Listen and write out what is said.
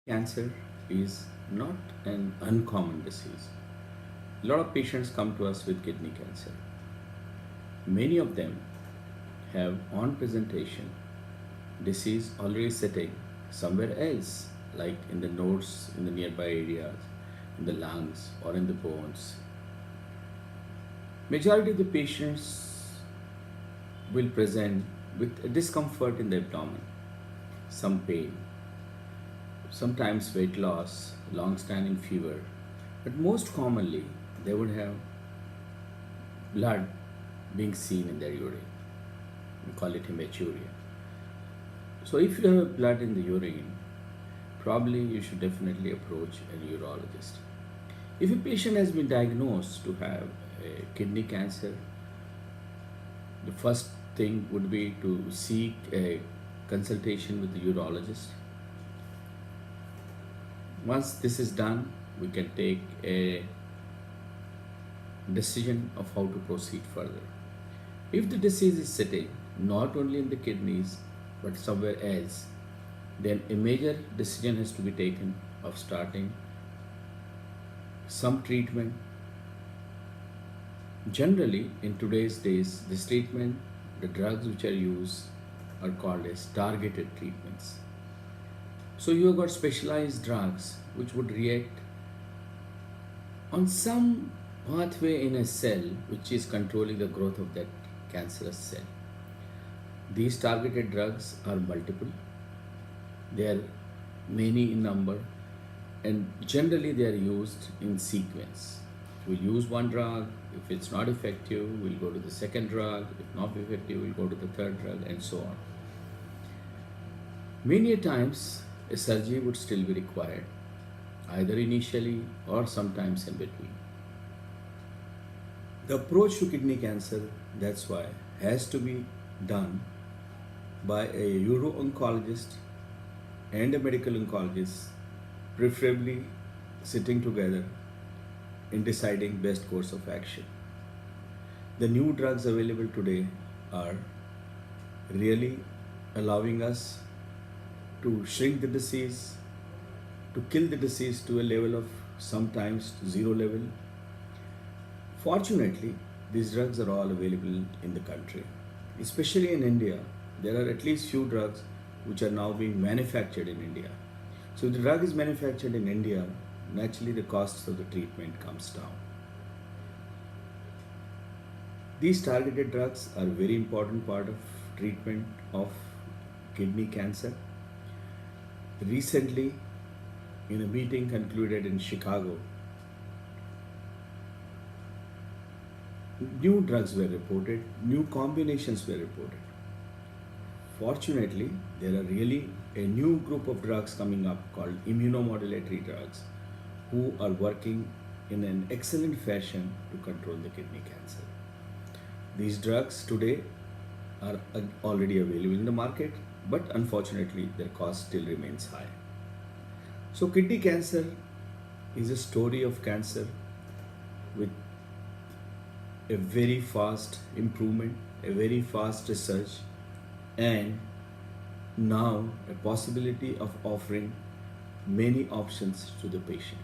Cancer is not an uncommon disease. A lot of patients come to us with kidney cancer. Many of them have on presentation disease already sitting somewhere else, like in the nodes in the nearby areas, in the lungs or in the bones. Majority of the patients will present with a discomfort in the abdomen, some pain, sometimes weight loss, long standing fever, but most commonly they would have blood being seen in their urine. We call it hematuria. So, if you have blood in the urine, probably you should definitely approach a urologist. If a patient has been diagnosed to have a kidney cancer, the first thing would be to seek a consultation with the urologist. Once this is done, we can take a decision of how to proceed further. If the disease is sitting not only in the kidneys but somewhere else, then a major decision has to be taken of starting some treatment. Generally, in today's days, this treatment, the drugs which are used are called as targeted treatments. So you have got specialized drugs which would react on some pathway in a cell which is controlling the growth of that cancerous cell. These targeted drugs are multiple, they are many in number, and generally they are used in sequence. We'll use one drug, if it's not effective, we'll go to the second drug, if not effective, we'll go to the third drug, and so on. Many a times, a surgery would still be required, either initially or sometimes in between. The approach to kidney cancer, that's why, has to be done by a uro-oncologist and a medical oncologist, preferably sitting together in deciding best course of action. The new drugs available today are really allowing us to shrink the disease, to kill the disease to a level of sometimes zero level. Fortunately, these drugs are all available in the country. Especially in India, there are at least few drugs which are now being manufactured in India. So if the drug is manufactured in India, naturally the costs of the treatment comes down. These targeted drugs are a very important part of treatment of kidney cancer. Recently, in a meeting concluded in Chicago, new drugs were reported, new combinations were reported. Fortunately, there are really a new group of drugs coming up called immunomodulatory drugs who are working in an excellent fashion to control the kidney cancer. These drugs today are already available in the market, but unfortunately their cost still remains high. So kidney cancer is a story of cancer with a very fast improvement, a very fast research, and now a possibility of offering many options to the patient.